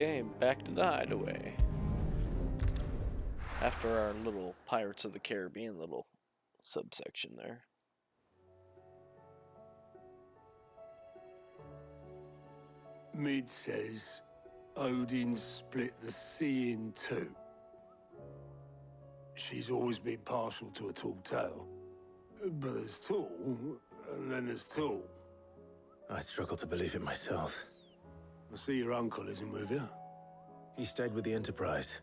Okay, back to the hideaway. After our little Pirates of the Caribbean little subsection there. Mid says Odin split the sea in two. She's always been partial to a tall tale. But there's tall, and then there's tall. I struggle to believe it myself. I see your uncle isn't with you. He stayed with the Enterprise.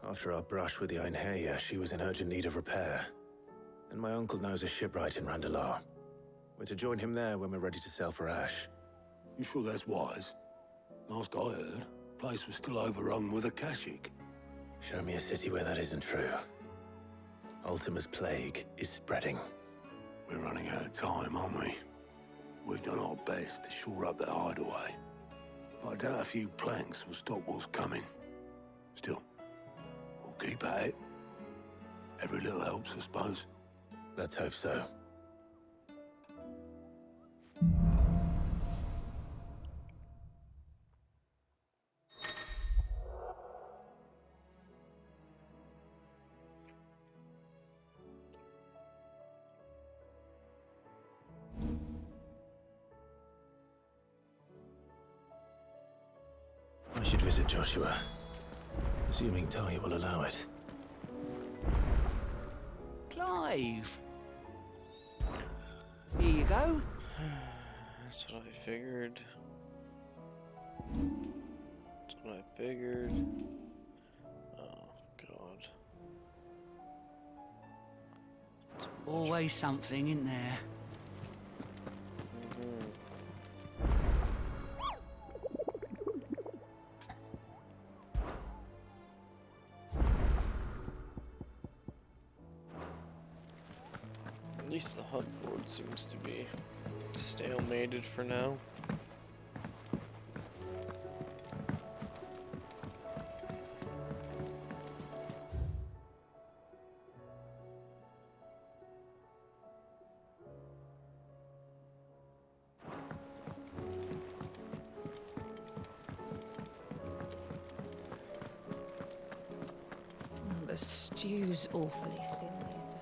After our brush with the Einherja, she was in urgent need of repair. And my uncle knows a shipwright in Randalar. We're to join him there when we're ready to sail for Ash. You sure that's wise? Last I heard, the place was still overrun with Akashic. Show me a city where that isn't true. Ultima's plague is spreading. We're running out of time, aren't we? We've done our best to shore up that hideaway. But I doubt a few planks will stop what's coming. Still, we'll keep at it. Every little helps, I suppose. Let's hope so. I should visit Joshua, assuming Talia will allow it. Clive! Here you go. That's what I figured. That's what I figured. Oh, God. Always something, isn't there? At least the HUD board seems to be stalemated for now. The stew's awfully thin these days.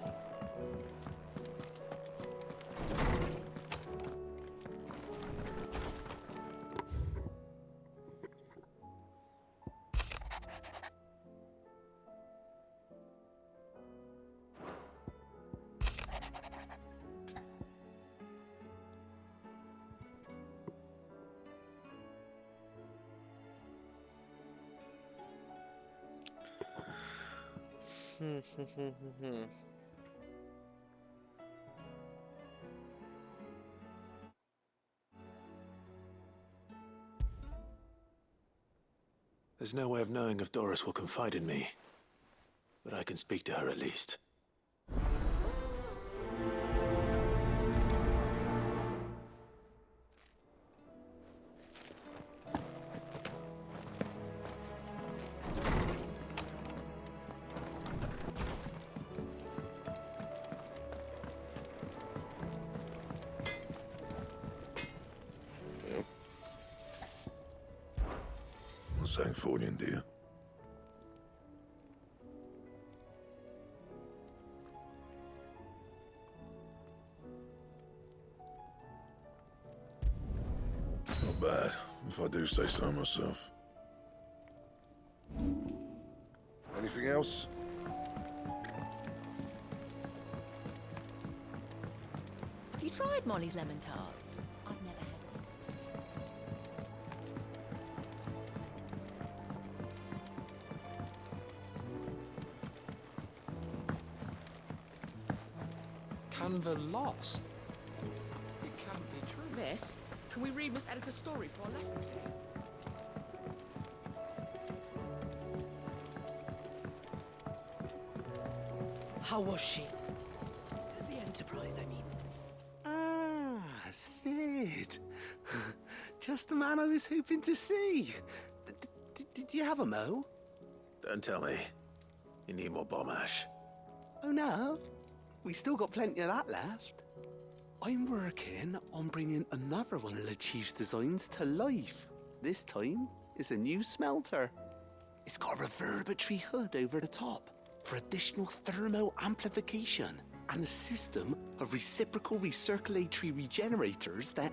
There's no way of knowing if Doris will confide in me. But I can speak to her at least. Something for you, dear. Not bad, if I do say so myself. Anything else? Have you tried Molly's lemon tarts? I've never had one. Canva lost. It can't be true. Miss, can we read Miss Editor's story for our lessons? How was she? The Enterprise, I mean. Ah, Sid. Just the man I was hoping to see. Did you have a mo? Don't tell me. You need more bomb ash. Oh, no. We still got plenty of that left. I'm working on bringing another one of the Chief's designs to life. This time, It's a new smelter. It's got a reverberatory hood over the top for additional thermal amplification and a system of reciprocal recirculatory regenerators that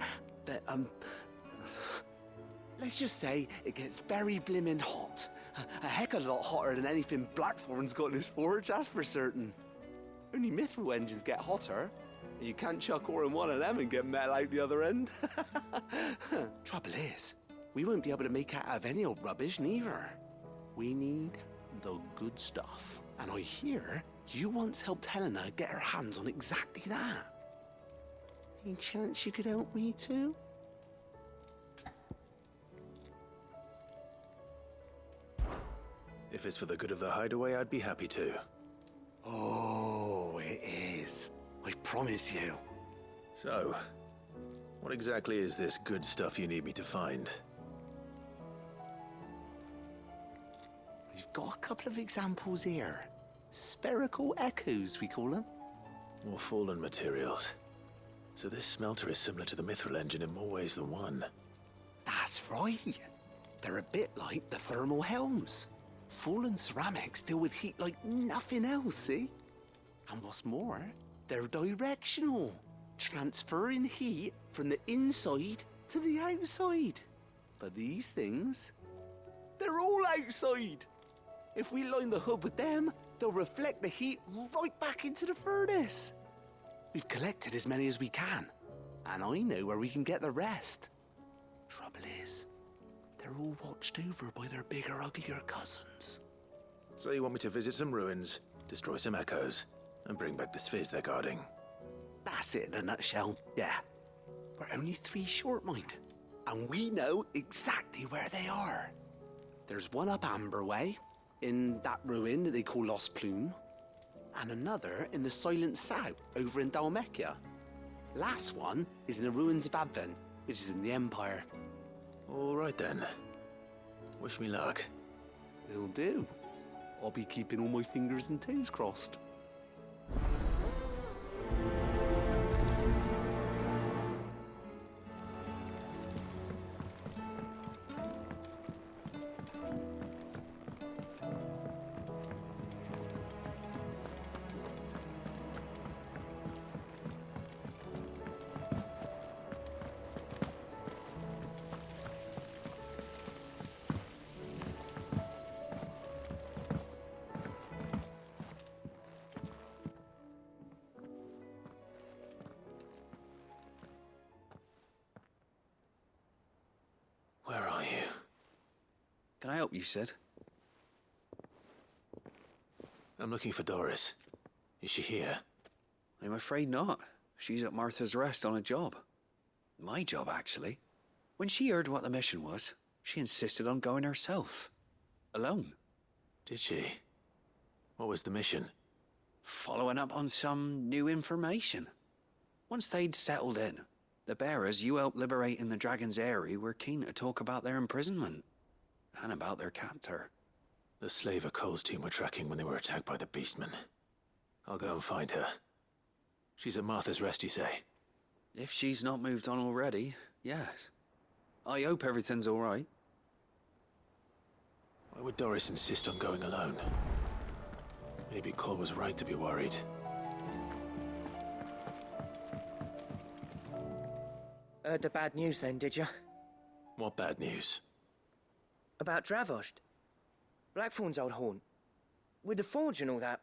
let's just say it gets very blimmin' hot. A heck of a lot hotter than anything Blackthorn's got in his forge, that's for certain. Only mithril engines get hotter, and you can't chuck ore in one of them and get metal out the other end. Trouble is, we won't be able to make out of any old rubbish neither. We need the good stuff. And I hear you once helped Helena get her hands on exactly that. Any chance you could help me too? If it's for the good of the hideaway, I'd be happy to. Oh, it is. I promise you. So, what exactly is this good stuff you need me to find? We've got a couple of examples here. Spherical echoes, we call them. More fallen materials. So this smelter is similar to the mithril engine in more ways than one. That's right. They're a bit like the thermal helms. Fallen ceramics deal with heat like nothing else, see? And what's more, they're directional, transferring heat from the inside to the outside. But these things, they're all outside. If we line the hood with them, they'll reflect the heat right back into the furnace. We've collected as many as we can, and I know where we can get the rest. Trouble is, they're all watched over by their bigger, uglier cousins. So you want me to visit some ruins, destroy some echoes, and bring back the spheres they're guarding? That's it in a nutshell, yeah. We're only 3 short, mind, and we know exactly where they are. There's one up Amber Way, in that ruin that they call Lost Plume, and another in the Silent South, over in Dalmekia. Last one is in the ruins of Advent, which is in the Empire. All right then. Wish me luck. Will do. I'll be keeping all my fingers and toes crossed. Where are you? Can I help you, Sid? I'm looking for Doris. Is she here? I'm afraid not. She's at Martha's Rest on a job. My job, actually. When she heard what the mission was, she insisted on going herself. Alone. Did she? What was the mission? Following up on some new information. Once they'd settled in, the bearers you helped liberate in the Dragon's Eyrie were keen to talk about their imprisonment. And about their captor. The slaver Cole's team were tracking when they were attacked by the Beastmen. I'll go and find her. She's at Martha's Rest, you say? If she's not moved on already, yes. I hope everything's all right. Why would Doris insist on going alone? Maybe Cole was right to be worried. Heard the bad news then, did you? What bad news? About Dravost. Blackthorn's old haunt. With the forge and all that.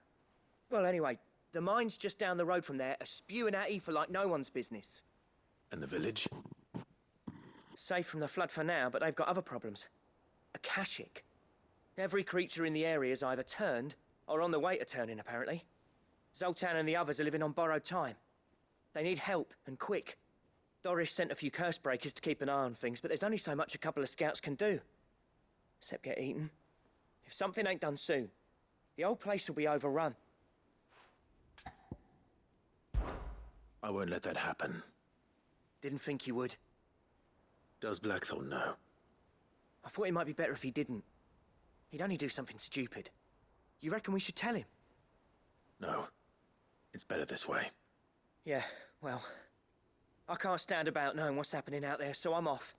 Well, anyway, the mine's just down the road from there are spewing at ether like no one's business. And the village? Safe from the flood for now, but they've got other problems. Akashic. Every creature in the area's either turned or on the way to turning, apparently. Zoltan and the others are living on borrowed time. They need help, and quick. Doris sent a few curse breakers to keep an eye on things, but there's only so much a couple of scouts can do. Except get eaten. If something ain't done soon, the old place will be overrun. I won't let that happen. Didn't think you would. Does Blackthorn know? I thought it might be better if he didn't. He'd only do something stupid. You reckon we should tell him? No. It's better this way. Yeah, well, I can't stand about knowing what's happening out there, so I'm off.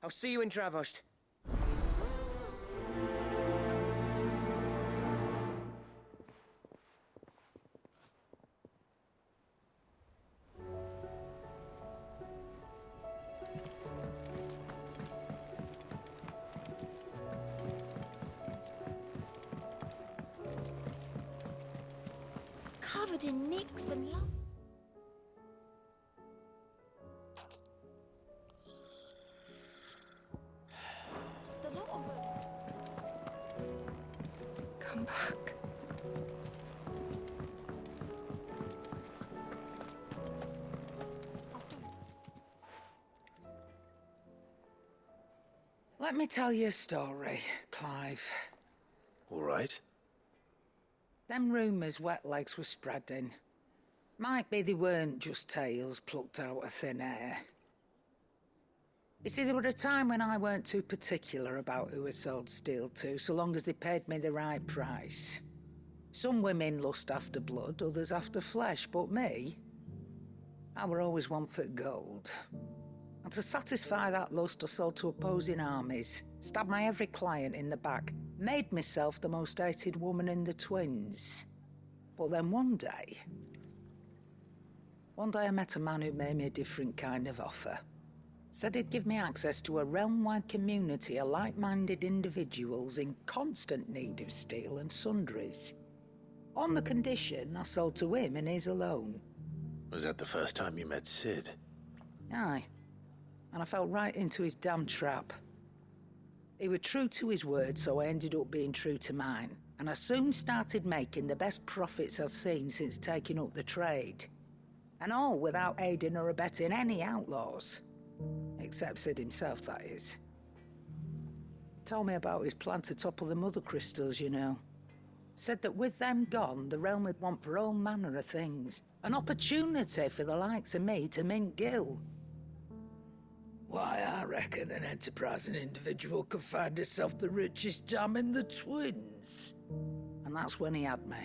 I'll see you in Dravost. covered in nicks and lumps. The lot of them. Come back. Let me tell you a story, Clive. All right. Them rumours wet legs were spreading. Might be they weren't just tales plucked out of thin air. You see, there were a time when I weren't too particular about who I sold steel to, so long as they paid me the right price. Some women lust after blood, others after flesh, but me, I were always one for gold. And to satisfy that lust, I sold to opposing armies, stabbed my every client in the back, made myself the most hated woman in the twins. But then one day I met a man who made me a different kind of offer. Said he'd give me access to a realm-wide community of like-minded individuals in constant need of steel and sundries. On the condition I sold to him and his alone. Was that the first time you met Sid? Aye. And I fell right into his damn trap. He was true to his word, so I ended up being true to mine. And I soon started making the best profits I've seen since taking up the trade. And all without aiding or abetting any outlaws. Except Sid himself, that is. Told me about his plan to topple the mother crystals, you know. Said that with them gone, the realm would want for all manner of things. An opportunity for the likes of me to mint gil. Why, I reckon an enterprising individual could find himself the richest dam in the twins. And that's when he had me.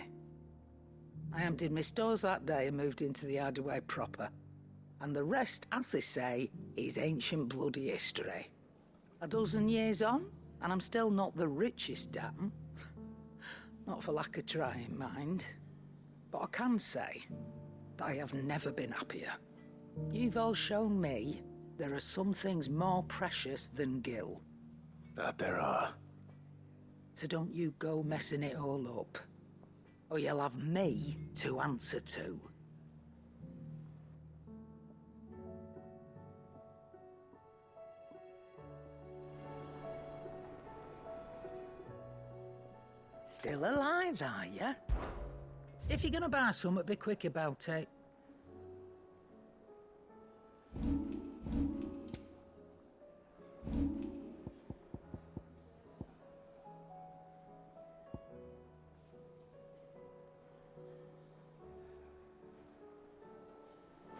I emptied my stores that day and moved into the hideaway proper. And the rest, as they say, is ancient bloody history. A dozen years on, and I'm still not the richest dam. Not for lack of trying, mind. But I can say that I have never been happier. You've all shown me there are some things more precious than gil. That there are. So don't you go messing it all up. Or you'll have me to answer to. Still alive, are ya? If you're gonna buy something, be quick about it.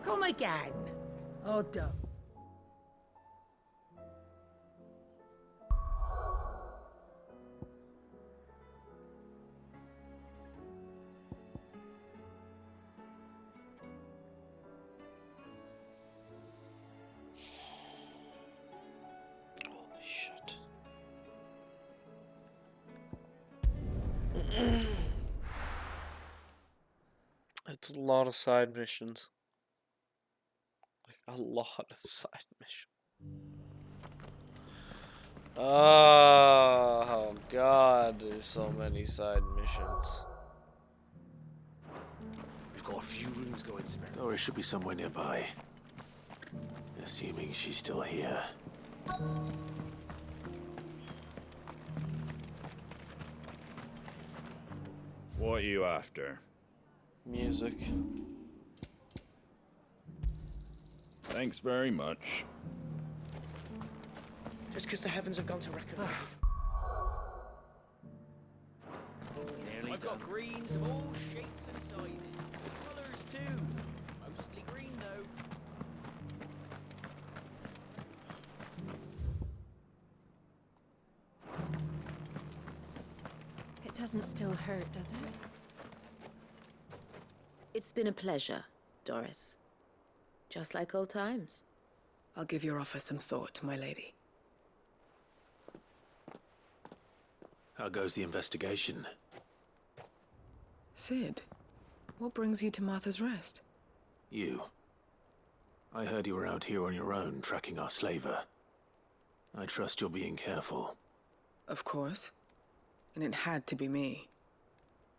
Come again. Oh, don't. Holy shit. It's a lot of side missions. Like, a lot of side missions. Oh god, there's so many side missions. We've got a few rooms going spare. Or it should be somewhere nearby. Assuming she's still here. What are you after? Music. Thanks very much. Just because the heavens have gone to record. I've got greens of all shapes and sizes. Colours too. Mostly green though. It doesn't still hurt, does it? It's been a pleasure, Doris. Just like old times. I'll give your offer some thought, my lady. How goes the investigation? Sid, what brings you to Martha's Rest? You. I heard you were out here on your own, tracking our slaver. I trust you're being careful. Of course. And it had to be me.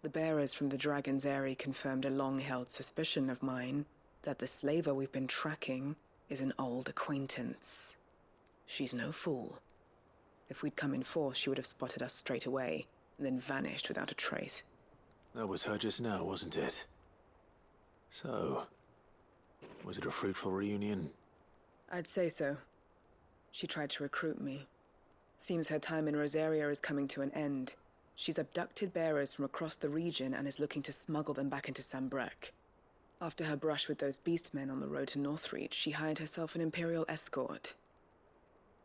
The bearers from the Dragon's Eyrie confirmed a long-held suspicion of mine that the slaver we've been tracking is an old acquaintance. She's no fool. If we'd come in force, she would have spotted us straight away, and then vanished without a trace. That was her just now, wasn't it? So, was it a fruitful reunion? I'd say so. She tried to recruit me. Seems her time in Rosaria is coming to an end. She's abducted bearers from across the region and is looking to smuggle them back into Sambrek. After her brush with those beastmen on the road to Northreach, she hired herself an Imperial escort,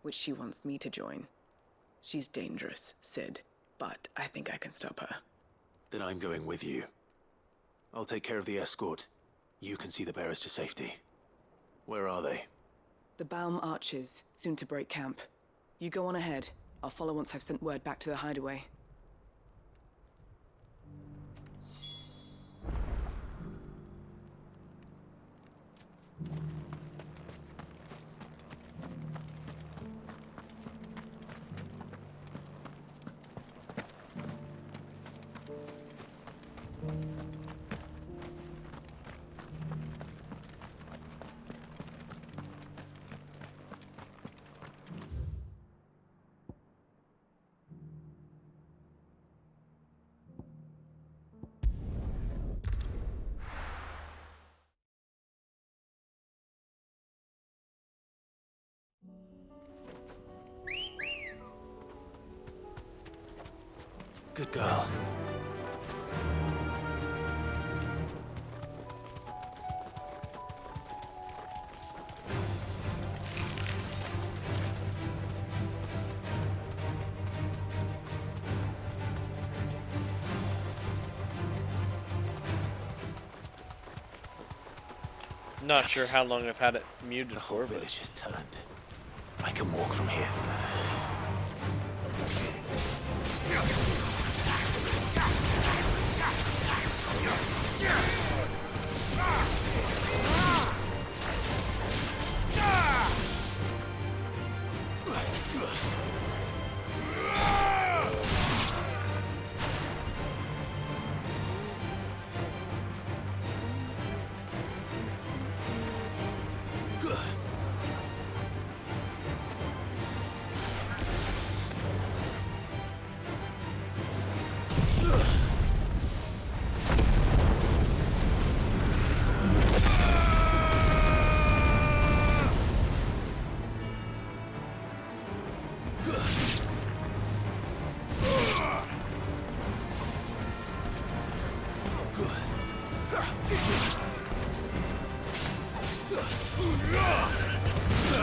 which she wants me to join. She's dangerous, Sid, but I think I can stop her. Then I'm going with you. I'll take care of the escort. You can see the bearers to safety. Where are they? The Baum Archers, soon to break camp. You go on ahead. I'll follow once I've sent word back to the hideaway. Good girl. Not sure how long I've had it muted The whole for, but village is turned. I can walk from here.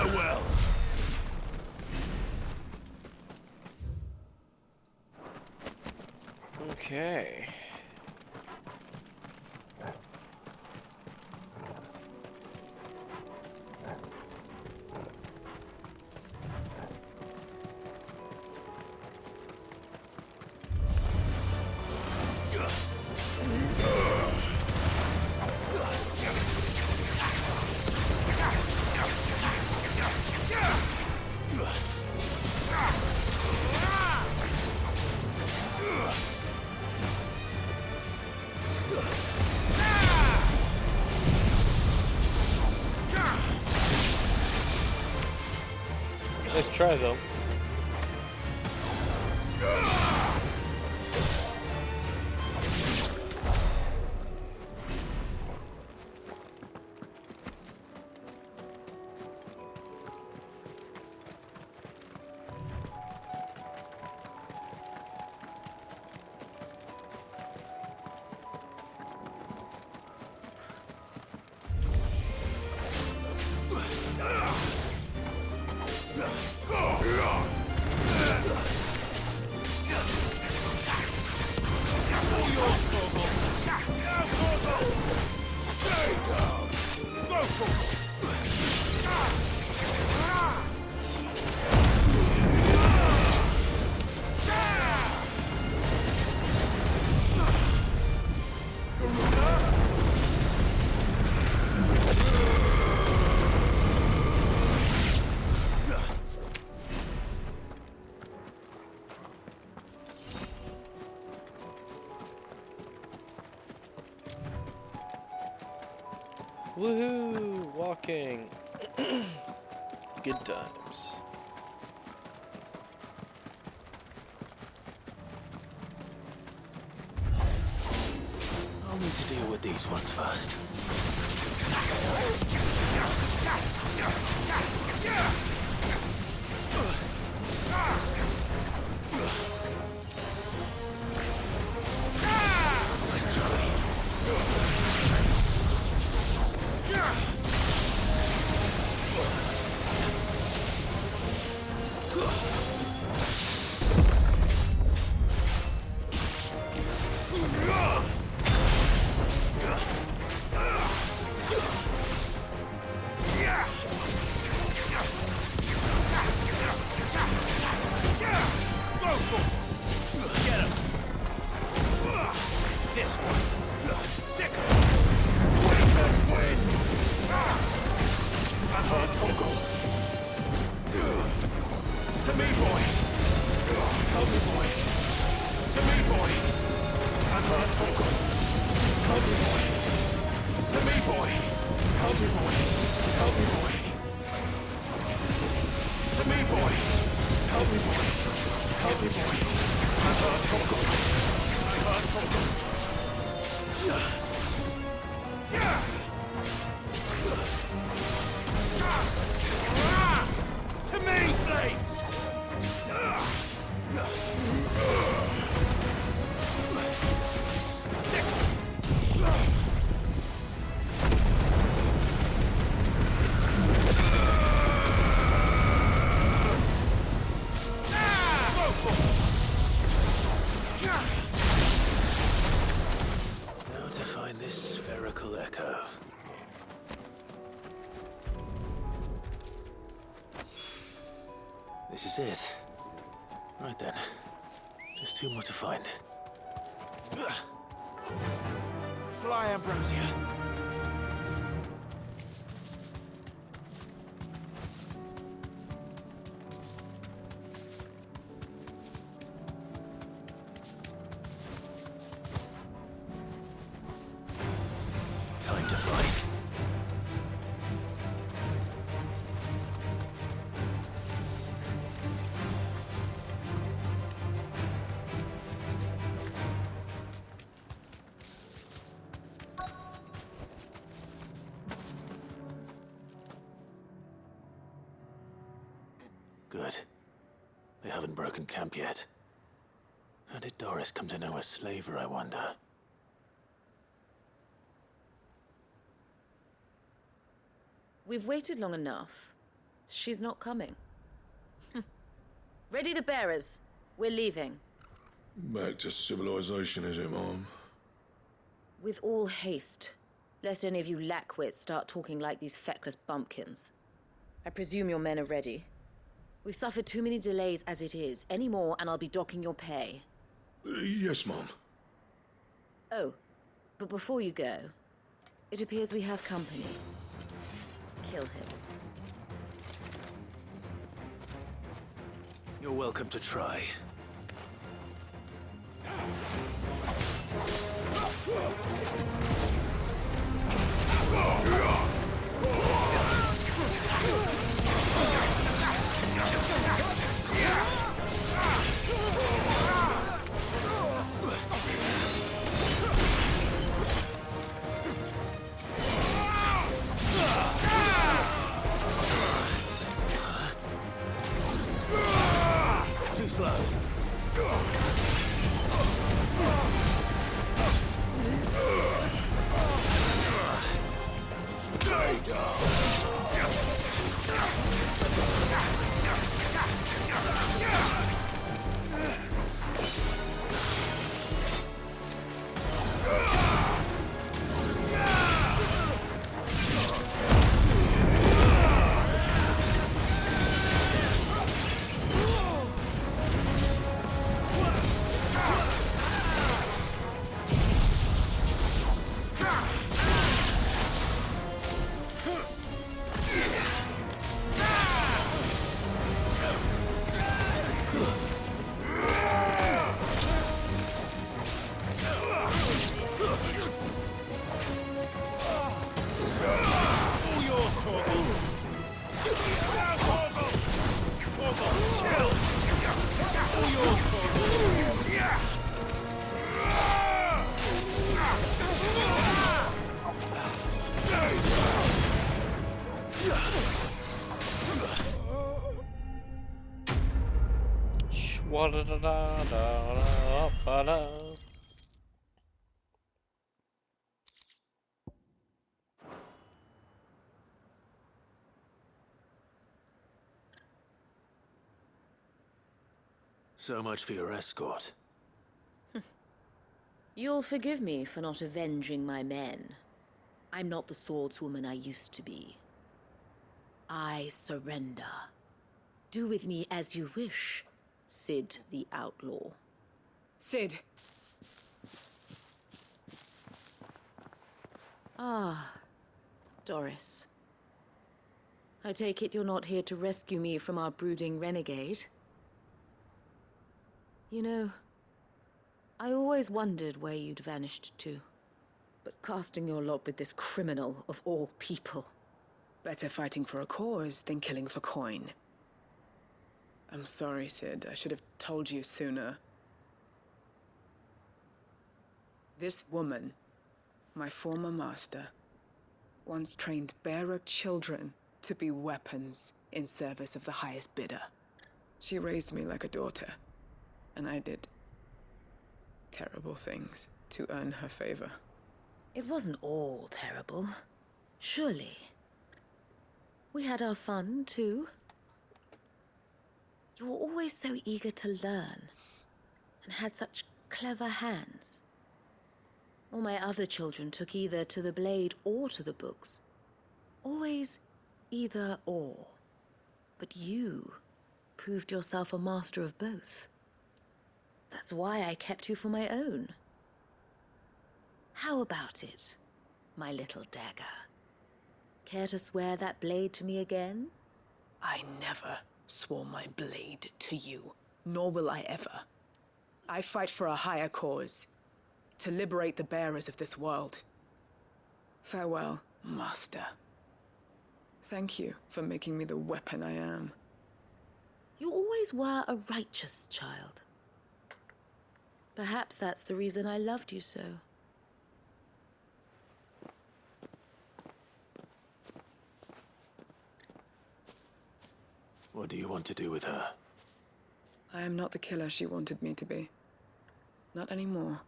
Farewell. okay. Nice try, though. Woohoo! Walking. Good times. I'll need to deal with these ones first. Nice try. Now to find this spherical echo. This is it. Right then. Just two more to find. Fly, Ambrosia. Time to fight. Good. They haven't broken camp yet. How did Doris come to know a slaver, I wonder? We've waited long enough. She's not coming. Ready the bearers. We're leaving. Back to civilization, is it, Mom? With all haste. Lest any of you lackwits start talking like these feckless bumpkins. I presume your men are ready. We've suffered too many delays as it is. Any more and I'll be docking your pay. Yes, Mom. Oh, but before you go, it appears we have company. Kill him. You're welcome to try. Too slow. Stay down. Shwa-da-da-da-da-da-ba-da. So much for your escort. You'll forgive me for not avenging my men. I'm not the swordswoman I used to be. I surrender. Do with me as you wish, Sid the Outlaw. Sid! Ah, Doris. I take it you're not here to rescue me from our brooding renegade? You know, I always wondered where you'd vanished to. But casting your lot with this criminal of all people. Better fighting for a cause than killing for coin. I'm sorry, Sid. I should have told you sooner. This woman, my former master, once trained bearer children to be weapons in service of the highest bidder. She raised me like a daughter, and I did terrible things to earn her favor. It wasn't all terrible, surely. We had our fun, too. You were always so eager to learn, and had such clever hands. All my other children took either to the blade or to the books. Always either or. But you proved yourself a master of both. That's why I kept you for my own. How about it, my little dagger? Care to swear that blade to me again? I never swore my blade to you, nor will I ever. I fight for a higher cause, to liberate the bearers of this world. Farewell, Master. Thank you for making me the weapon I am. You always were a righteous child. Perhaps that's the reason I loved you so. What do you want to do with her? I am not the killer she wanted me to be. Not anymore.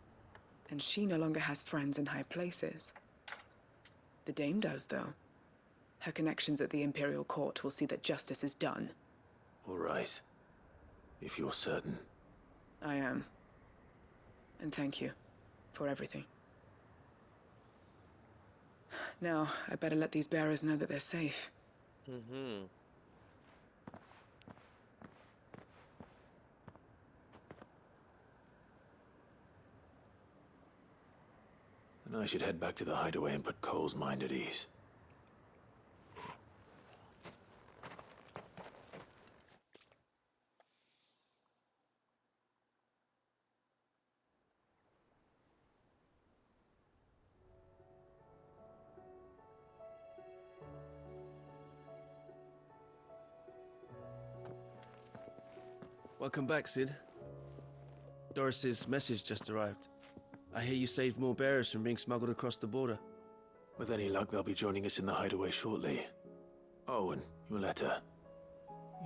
And she no longer has friends in high places. The Dame does, though. Her connections at the Imperial Court will see that justice is done. All right. If you're certain. I am. And thank you for everything. Now, I better let these bearers know that they're safe. Mm-hmm. And I should head back to the hideaway and put Cole's mind at ease. Welcome back, Sid. Doris's message just arrived. I hear you saved more bearers from being smuggled across the border. With any luck, they'll be joining us in the hideaway shortly. Oh, and your letter.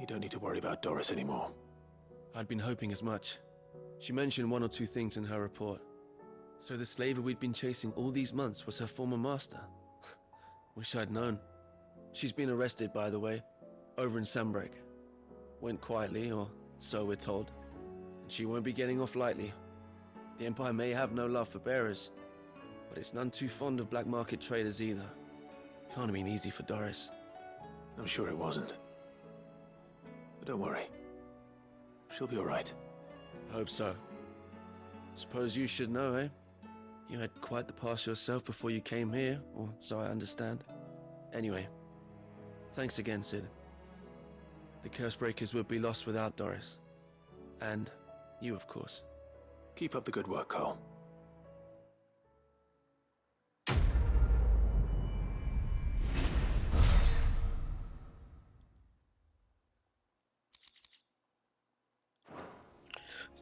You don't need to worry about Doris anymore. I'd been hoping as much. She mentioned one or two things in her report. So the slaver we'd been chasing all these months was her former master. Wish I'd known. She's been arrested, by the way, over in Sandbreak. Went quietly, or so we're told. And she won't be getting off lightly. The Empire may have no love for bearers, but it's none too fond of black market traders either. Can't have been easy for Doris. I'm sure it wasn't. But don't worry. She'll be all right. I hope so. Suppose you should know, eh? You had quite the past yourself before you came here, or so I understand. Anyway, thanks again, Sid. The Cursebreakers would be lost without Doris. And you, of course. Keep up the good work, Cole.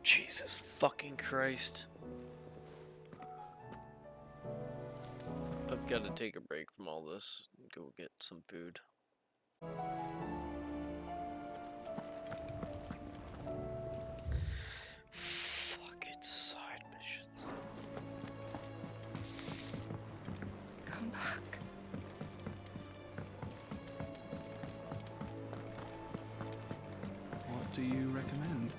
Jesus. fucking Christ. I've got to take a break from all this and go get some food. Fucking side missions. Come back. What do you recommend?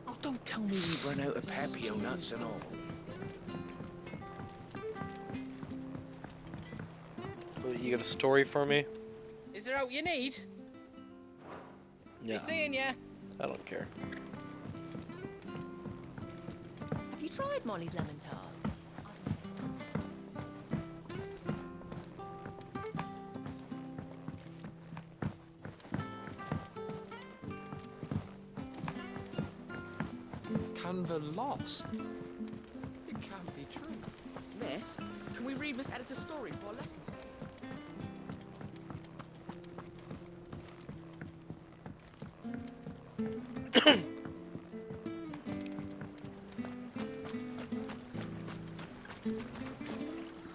Oh, don't tell me we've run out of Papio nuts and all. You got a story for me? Is there out you need? Yeah. Be seeing ya. I don't care. Have you tried Molly's lemon tarts? Canva lost. It can't be true. Miss, can we read Miss Editor's story for a lesson today?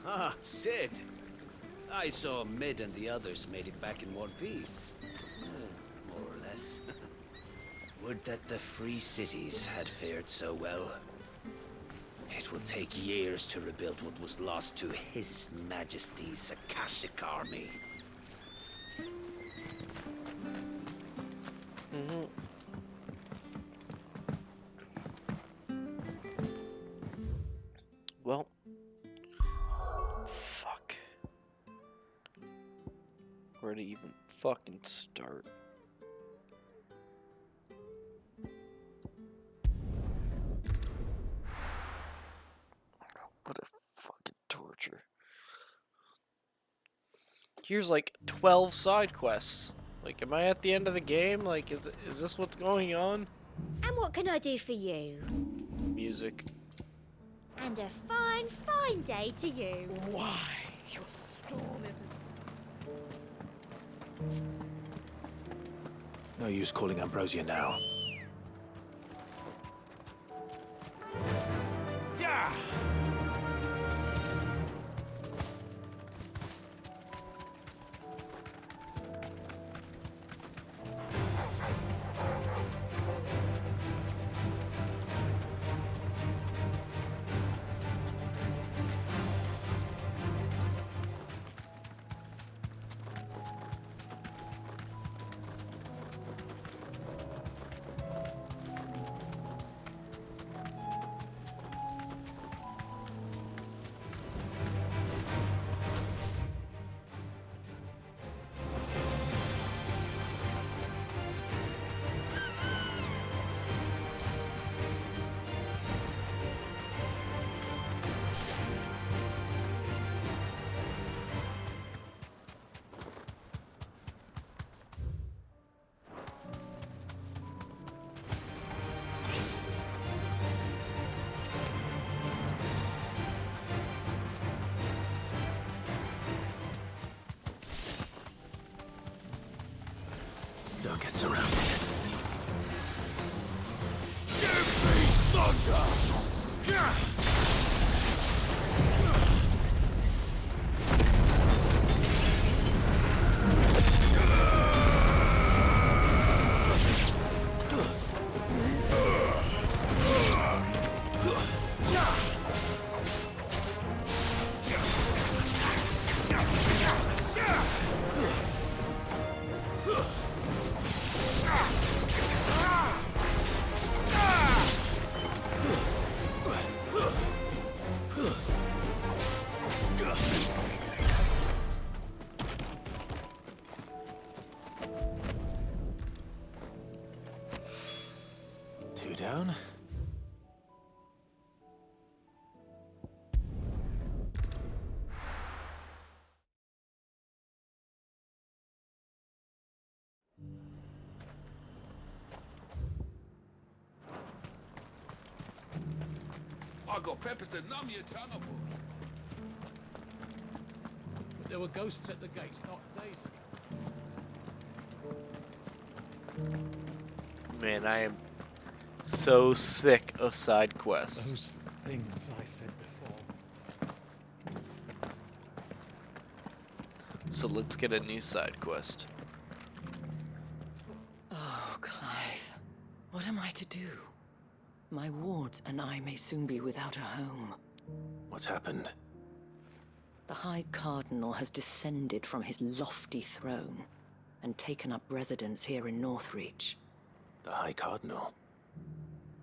Ah, Sid. I saw Mid and the others made it back in one piece. More or less. Would that the free cities had fared so well. It will take years to rebuild what was lost to His Majesty's Akashic army. Well, fuck. Where to even fucking start? What a fucking torture. Here's like 12 side quests. Like, am I at the end of the game? Like, is this what's going on? And what can I do for you? Music. And a fine, fine day to you. Why, your storm is... No use calling Ambrosia now. Yeah! Don't get surrounded. Give me thunder! down. I got peppers to numb your tongue up. But there were ghosts at the gates not days ago. Man, I am so sick of side quests. Those things I said before. So let's get a new side quest. Oh, Clive. What am I to do? My wards and I may soon be without a home. What's happened? The High Cardinal has descended from his lofty throne and taken up residence here in Northreach. The High Cardinal?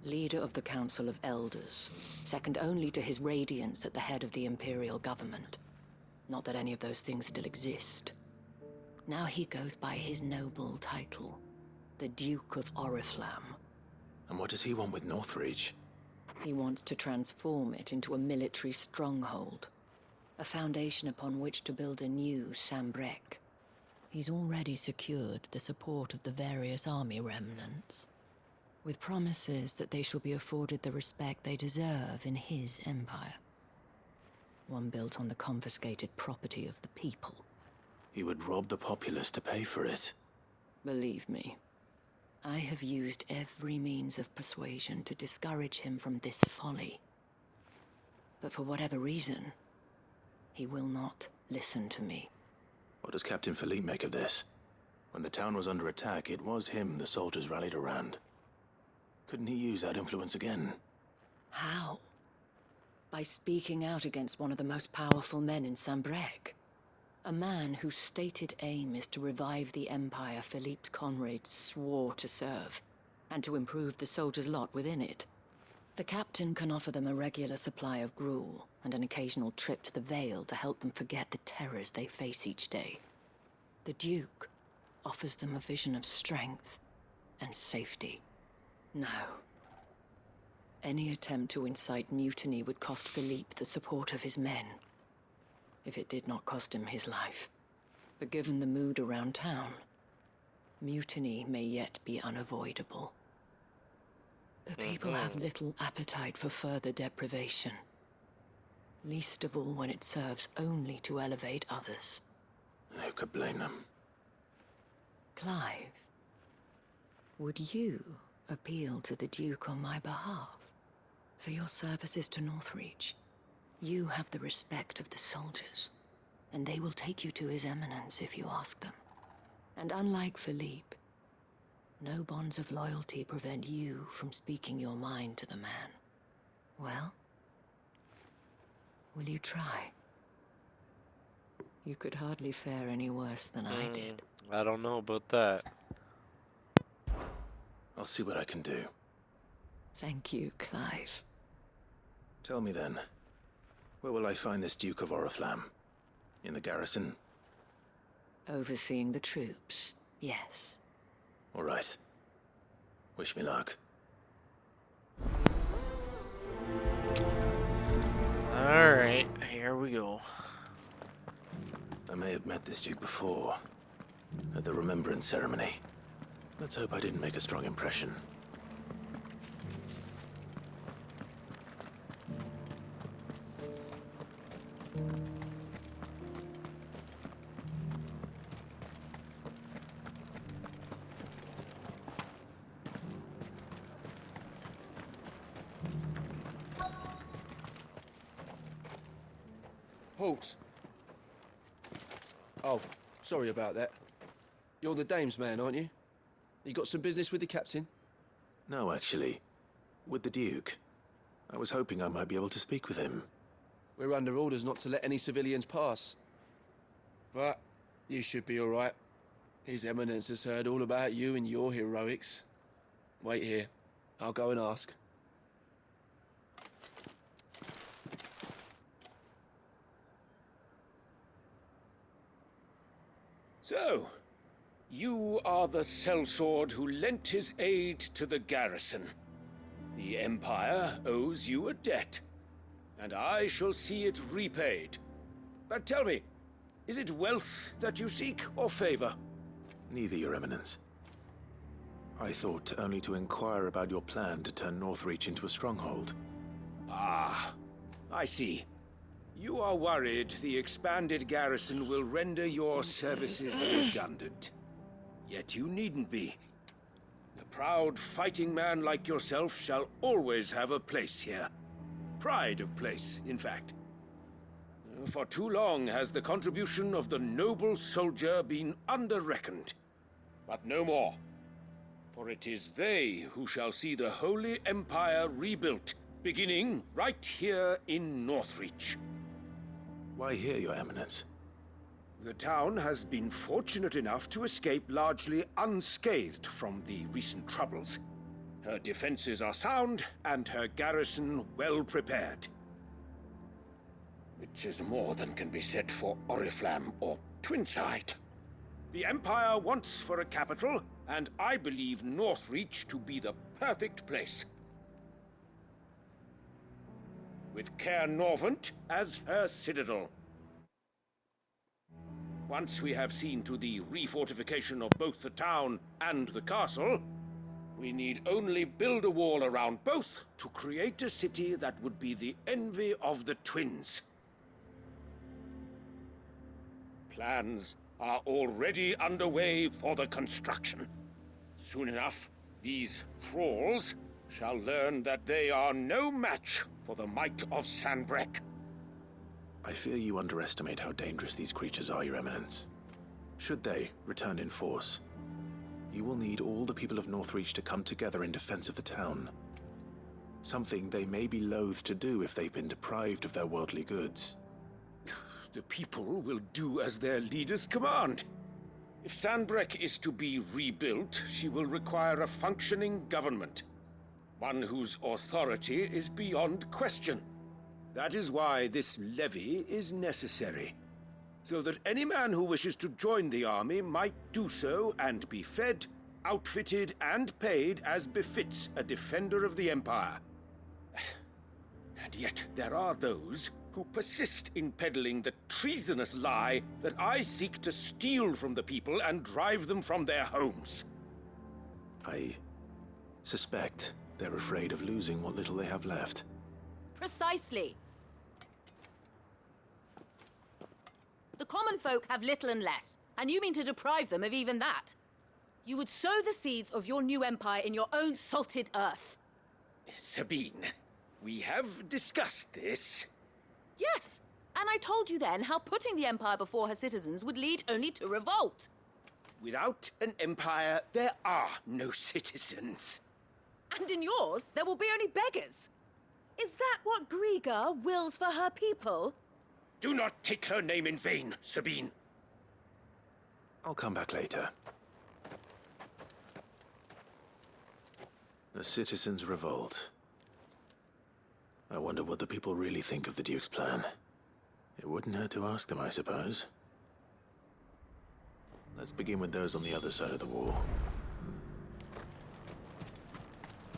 Leader of the Council of Elders, second only to his Radiance at the head of the Imperial government. Not that any of those things still exist. Now he goes by his noble title, the Duke of Oriflamme. And what does he want with Northreach? He wants to transform it into a military stronghold, a foundation upon which to build a new Sambrec. He's already secured the support of the various army remnants, with promises that they shall be afforded the respect they deserve in his empire. One built on the confiscated property of the people. He would rob the populace to pay for it. Believe me, I have used every means of persuasion to discourage him from this folly. But for whatever reason, he will not listen to me. What does Captain Philippe make of this? When the town was under attack, it was him the soldiers rallied around. Couldn't he use that influence again? How? By speaking out against one of the most powerful men in Sambrec. A man whose stated aim is to revive the empire Philippe's comrades swore to serve, and to improve the soldiers' lot within it. The captain can offer them a regular supply of gruel, and an occasional trip to the Vale to help them forget the terrors they face each day. The Duke offers them a vision of strength and safety. No. Any attempt to incite mutiny would cost Philippe the support of his men, if it did not cost him his life. But given the mood around town, mutiny may yet be unavoidable. The people have little appetite for further deprivation, least of all when it serves only to elevate others. And who could blame them? Clive, would you appeal to the Duke on my behalf? For your services to Northreach, you have the respect of the soldiers, and they will take you to His Eminence if you ask them. And unlike Philippe, no bonds of loyalty prevent you from speaking your mind to the man. Well, will you try? You could hardly fare any worse than I did. I don't know about that. I'll see what I can do. Thank you, Clive. Tell me then, where will I find this Duke of Oriflamme? In the garrison? Overseeing the troops, yes. All right. Wish me luck. Alright, here we go. I may have met this Duke before, at the Remembrance Ceremony. Let's hope I didn't make a strong impression. Halt! Oh, sorry about that. You're the dame's man, aren't you? You got some business with the captain? No, actually. With the Duke. I was hoping I might be able to speak with him. We're under orders not to let any civilians pass. But you should be all right. His Eminence has heard all about you and your heroics. Wait here. I'll go and ask. So, you are the sellsword who lent his aid to the garrison. The Empire owes you a debt, and I shall see it repaid. But tell me, is it wealth that you seek, or favor? Neither, Your Eminence. I thought only to inquire about your plan to turn Northreach into a stronghold. Ah, I see. You are worried the expanded garrison will render your services redundant. Yet you needn't be. A proud fighting man like yourself shall always have a place here. Pride of place, in fact. For too long has the contribution of the noble soldier been under-reckoned. But no more. For it is they who shall see the Holy Empire rebuilt, beginning right here in Northreach. Why here, Your Eminence? The town has been fortunate enough to escape largely unscathed from the recent troubles. Her defenses are sound, and her garrison well prepared. Which is more than can be said for Oriflamme or Twinside. The Empire wants for a capital, and I believe Northreach to be the perfect place. With Caer Norvent as her citadel. Once we have seen to the refortification of both the town and the castle, we need only build a wall around both to create a city that would be the envy of the twins. Plans are already underway for the construction. Soon enough, these thralls shall learn that they are no match for the might of Sanbreque. I fear you underestimate how dangerous these creatures are, Your Eminence. Should they return in force, you will need all the people of Northreach to come together in defense of the town. Something they may be loath to do if they've been deprived of their worldly goods. The people will do as their leaders command. If Sanbreque is to be rebuilt, she will require a functioning government. One whose authority is beyond question. That is why this levy is necessary. So that any man who wishes to join the army might do so and be fed, outfitted, and paid as befits a defender of the Empire. And yet there are those who persist in peddling the treasonous lie that I seek to steal from the people and drive them from their homes. I suspect they're afraid of losing what little they have left. Precisely. The common folk have little and less, and you mean to deprive them of even that. You would sow the seeds of your new empire in your own salted earth. Sabine, we have discussed this. Yes, and I told you then how putting the empire before her citizens would lead only to revolt. Without an empire, there are no citizens. And in yours, there will be only beggars. Is that what Griga wills for her people? Do not take her name in vain, Sabine. I'll come back later. The citizens revolt. I wonder what the people really think of the Duke's plan. It wouldn't hurt to ask them, I suppose. Let's begin with those on the other side of the wall.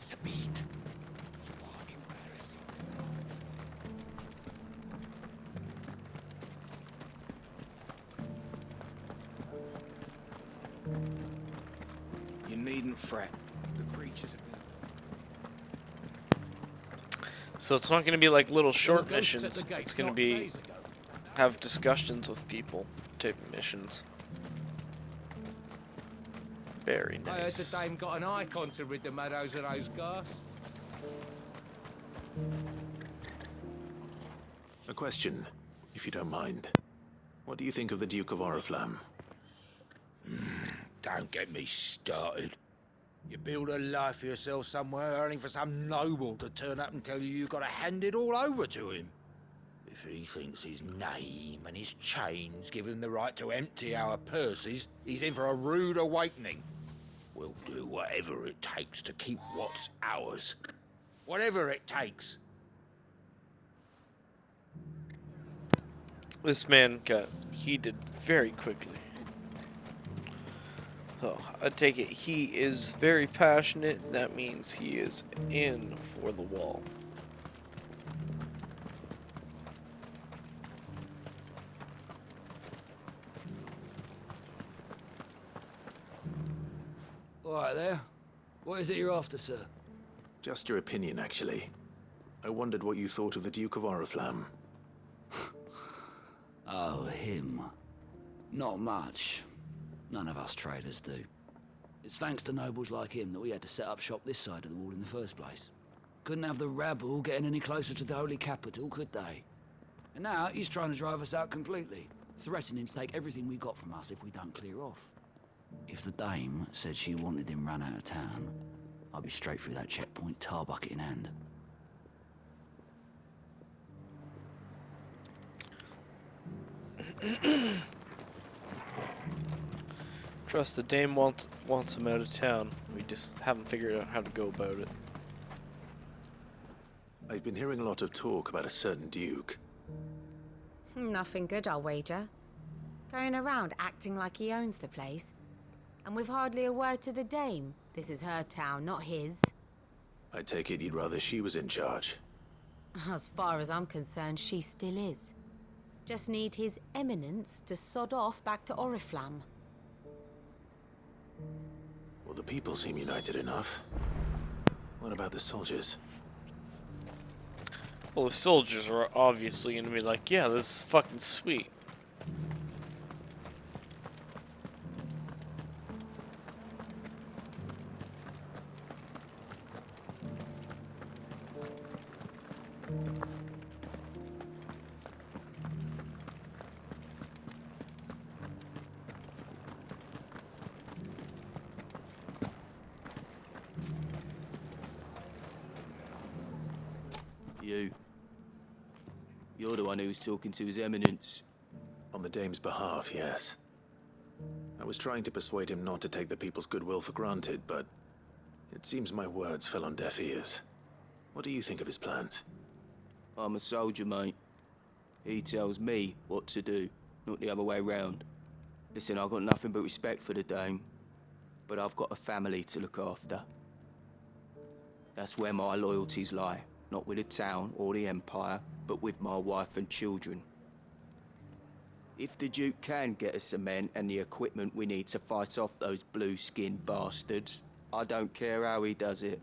Sabine, you are embarrassing. You needn't fret. The creatures have been... So it's not going to be like little short There were ghosts at missions. the gates It's going to not be days ago. have discussions with people type missions. Very I heard the nice. dame got an icon to rid the meadows of those ghasts. A question, if you don't mind. What do you think of the Duke of Oriflamme? Don't get me started. You build a life for yourself somewhere, earning for some noble to turn up and tell you you've got to hand it all over to him. If he thinks his name and his chains give him the right to empty our purses, he's in for a rude awakening. We'll do whatever it takes to keep what's ours. Whatever it takes. This man got heated very quickly. Oh, I take it he is very passionate. That means he is in for the wall. All right there. What is it you're after, sir? Just your opinion, actually. I wondered what you thought of the Duke of Oriflamme. Oh, him. Not much. None of us traders do. It's thanks to nobles like him that we had to set up shop this side of the wall in the first place. Couldn't have the rabble getting any closer to the holy capital, could they? And now he's trying to drive us out completely, threatening to take everything we got from us if we don't clear off. If the dame said she wanted him run out of town, I'd be straight through that checkpoint, tar bucket in hand. Trust the dame wants him out of town. We just haven't figured out how to go about it. I've been hearing a lot of talk about a certain duke. Nothing good, I'll wager. Going around acting like he owns the place. And with hardly a word to the dame. This is her town, not his. I take it you'd rather she was in charge. As far as I'm concerned, she still is. Just need his eminence to sod off back to Oriflamme. Well, the people seem united enough. What about the soldiers? Well, the soldiers are obviously gonna be like, yeah, this is fucking sweet. You're the one who was talking to His Eminence. On the dame's behalf, yes. I was trying to persuade him not to take the people's goodwill for granted, but it seems my words fell on deaf ears. What do you think of his plans? I'm a soldier, mate. He tells me what to do, not the other way round. Listen, I've got nothing but respect for the dame, but I've got a family to look after. That's where my loyalties lie. Not with the town or the Empire, but with my wife and children. If the Duke can get us the men and the equipment we need to fight off those blue-skinned bastards, I don't care how he does it.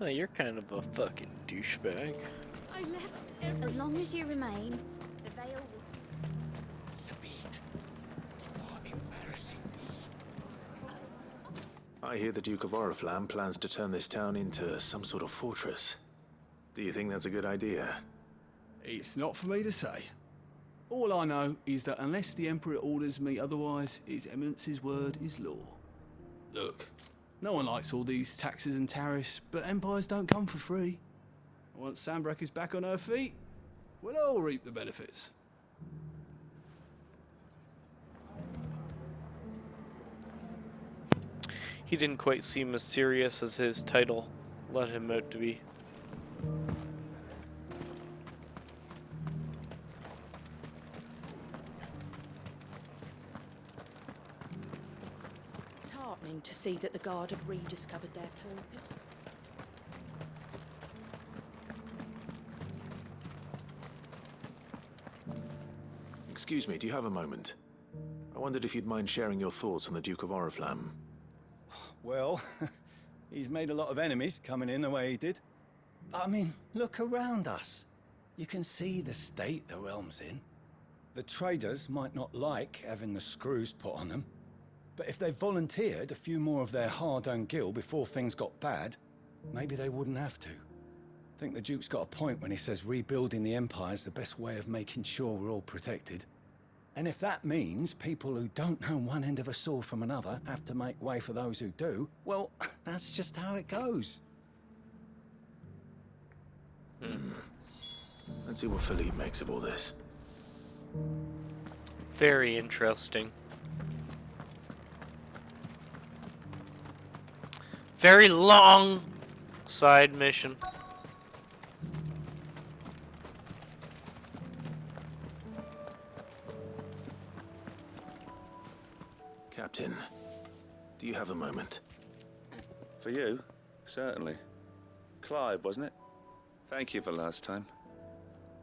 Oh, you're kind of a fucking douchebag. I left everything. As long as you remain, the veil will... Sabine, you are embarrassing me. I hear the Duke of Oriflamme plans to turn this town into some sort of fortress. Do you think that's a good idea? It's not for me to say. All I know is that unless the Emperor orders me otherwise, His Eminence's word is law. Look, no one likes all these taxes and tariffs, but empires don't come for free. Once Sanbreque is back on her feet, we'll all reap the benefits. He didn't quite seem as serious as his title let him out to be. It's heartening to see that the Guard have rediscovered their purpose. Excuse me, do you have a moment? I wondered if you'd mind sharing your thoughts on the Duke of Oriflamme. Well, he's made a lot of enemies coming in the way he did. But I mean, look around us. You can see the state the realm's in. The traders might not like having the screws put on them, but if they volunteered a few more of their hard-earned gil before things got bad, maybe they wouldn't have to. I think the Duke's got a point when he says rebuilding the Empire's the best way of making sure we're all protected. And if that means people who don't know one end of a sword from another have to make way for those who do, well, that's just how it goes. Let's see what Philippe makes of all this. Very interesting. Very long side mission. Captain, do you have a moment? For you? Certainly. Clive, wasn't it? Thank you for last time.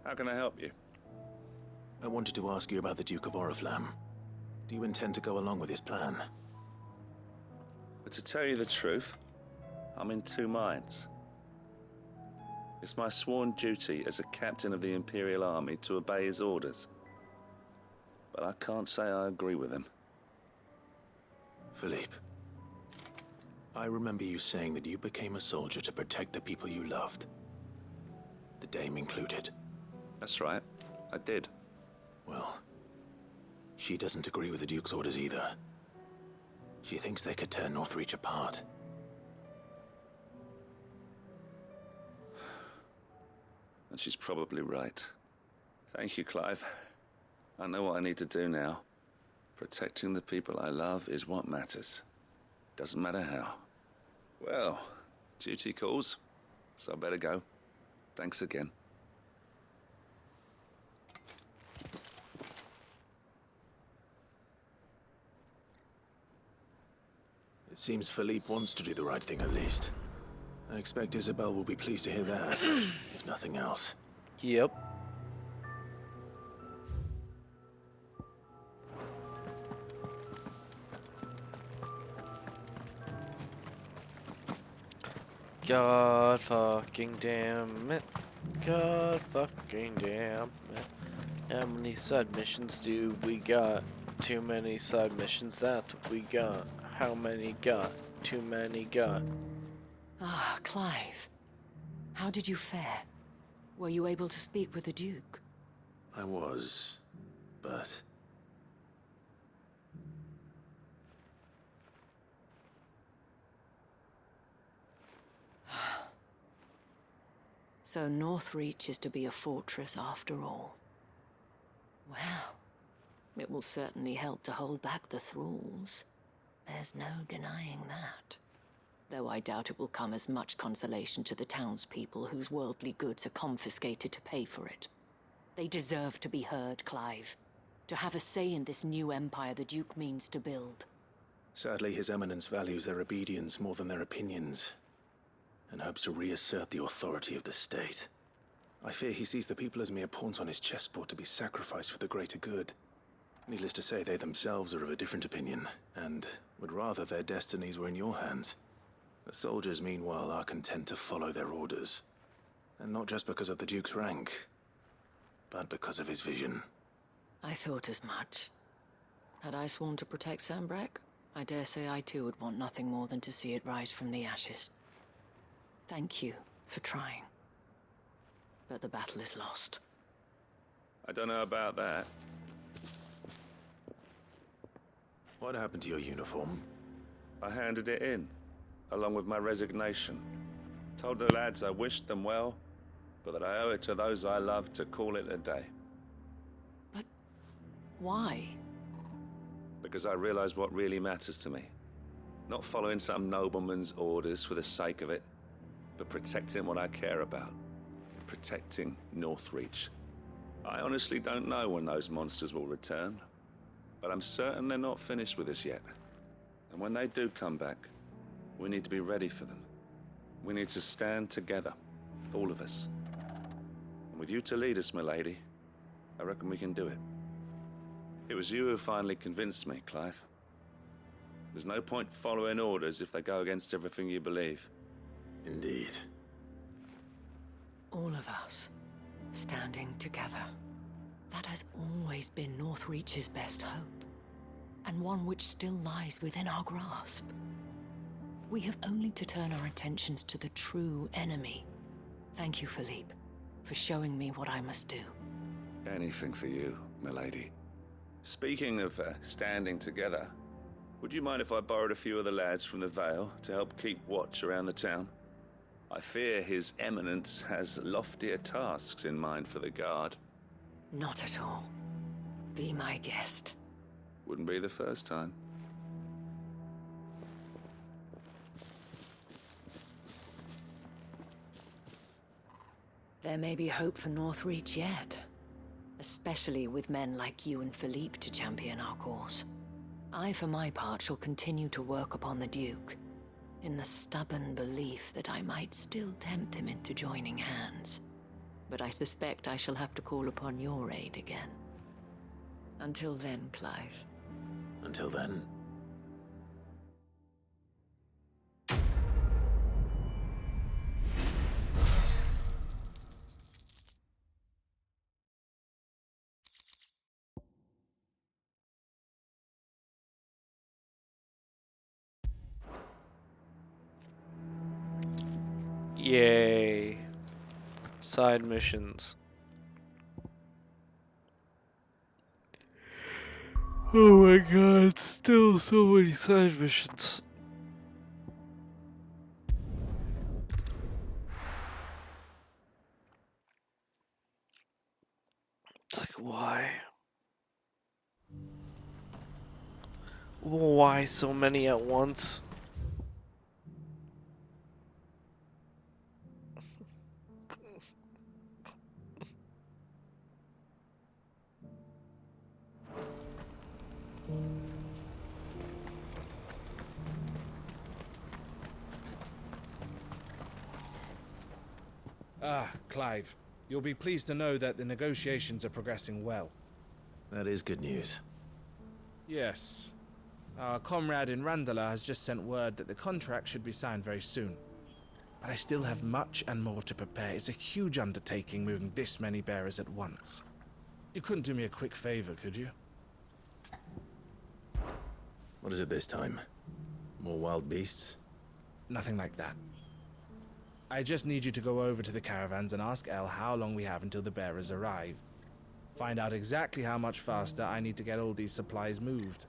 How can I help you? I wanted to ask you about the Duke of Oriflamme. Do you intend to go along with his plan? But to tell you the truth, I'm in two minds. It's my sworn duty as a captain of the Imperial Army to obey his orders. But I can't say I agree with him. Philippe, I remember you saying that you became a soldier to protect the people you loved. The Dame included. That's right, I did. Well, she doesn't agree with the Duke's orders either. She thinks they could tear Northreach apart. And she's probably right. Thank you, Clive. I know what I need to do now. Protecting the people I love is what matters. Doesn't matter how. Well, duty calls, so I better go. Thanks again. It seems Philippe wants to do the right thing at least. I expect Isabel will be pleased to hear that, if nothing else. Yep. God fucking damn it. God fucking damn it. How many side missions do we got? Too many side missions, that's what we got. How many got? Too many got. Ah, Clive. How did you fare? Were you able to speak with the Duke? I was, but... So Northreach is to be a fortress after all. Well, it will certainly help to hold back the thralls. There's no denying that. Though I doubt it will come as much consolation to the townspeople whose worldly goods are confiscated to pay for it. They deserve to be heard, Clive. To have a say in this new empire the Duke means to build. Sadly, His Eminence values their obedience more than their opinions, and hopes to reassert the authority of the state. I fear he sees the people as mere pawns on his chessboard to be sacrificed for the greater good. Needless to say, they themselves are of a different opinion, and would rather their destinies were in your hands. The soldiers, meanwhile, are content to follow their orders. And not just because of the Duke's rank, but because of his vision. I thought as much. Had I sworn to protect Sanbreque, I dare say I too would want nothing more than to see it rise from the ashes. Thank you for trying. But the battle is lost. I don't know about that. What happened to your uniform? I handed it in, along with my resignation. Told the lads I wished them well, but that I owe it to those I love to call it a day. But why? Because I realize what really matters to me. Not following some nobleman's orders for the sake of it, but protecting what I care about. Protecting Northreach. I honestly don't know when those monsters will return, but I'm certain they're not finished with us yet. And when they do come back, we need to be ready for them. We need to stand together, all of us. And with you to lead us, milady, I reckon we can do it. It was you who finally convinced me, Clive. There's no point following orders if they go against everything you believe. Indeed. All of us, standing together. That has always been Northreach's best hope, and one which still lies within our grasp. We have only to turn our attentions to the true enemy. Thank you, Philippe, for showing me what I must do. Anything for you, milady. Speaking of standing together, would you mind if I borrowed a few of the lads from the Vale to help keep watch around the town? I fear His Eminence has loftier tasks in mind for the guard. Not at all. Be my guest. Wouldn't be the first time. There may be hope for Northreach yet. Especially with men like you and Philippe to champion our cause. I, for my part, shall continue to work upon the Duke, in the stubborn belief that I might still tempt him into joining hands. But I suspect I shall have to call upon your aid again. Until then, Clive. Until then. Yay. Side missions. Oh my god, still so many side missions. It's like, why? Why so many at once? Ah, Clive. You'll be pleased to know that the negotiations are progressing well. That is good news. Yes. Our comrade in Randala has just sent word that the contract should be signed very soon. But I still have much and more to prepare. It's a huge undertaking moving this many bearers at once. You couldn't do me a quick favor, could you? What is it this time? More wild beasts? Nothing like that. I just need you to go over to the caravans and ask El how long we have until the bearers arrive. Find out exactly how much faster I need to get all these supplies moved.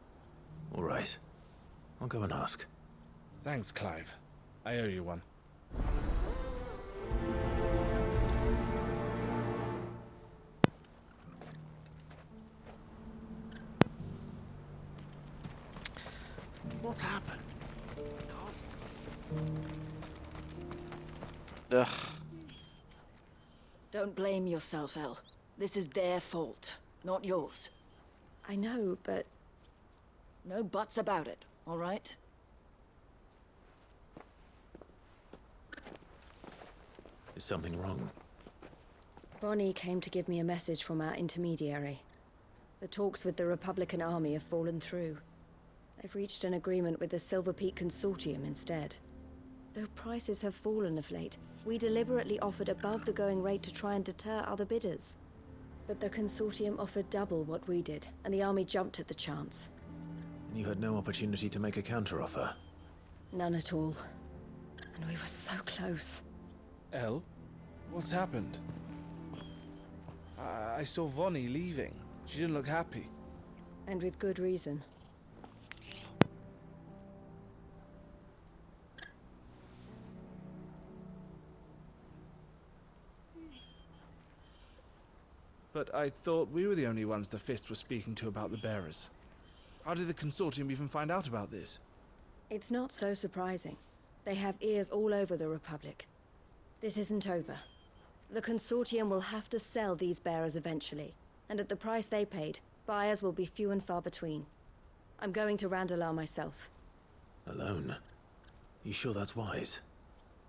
All right. I'll go and ask. Thanks, Clive. I owe you one. What's happened? Ugh. Don't blame yourself, El. This is their fault, not yours. I know, but... No buts about it, all right? Is something wrong? Vonnie came to give me a message from our intermediary. The talks with the Republican army have fallen through. They've reached an agreement with the Silver Peak Consortium instead. Though prices have fallen of late, we deliberately offered above the going rate to try and deter other bidders. But the Consortium offered double what we did, and the army jumped at the chance. And you had no opportunity to make a counteroffer? None at all. And we were so close. El? What's happened? I saw Vonnie leaving. She didn't look happy. And with good reason. But I thought we were the only ones the Fist was speaking to about the bearers. How did the Consortium even find out about this? It's not so surprising. They have ears all over the Republic. This isn't over. The Consortium will have to sell these bearers eventually, and at the price they paid, buyers will be few and far between. I'm going to Randalar myself. Alone? You sure that's wise?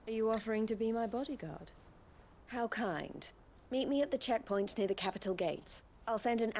Are you offering to be my bodyguard? How kind. Meet me at the checkpoint near the capital gates. I'll send an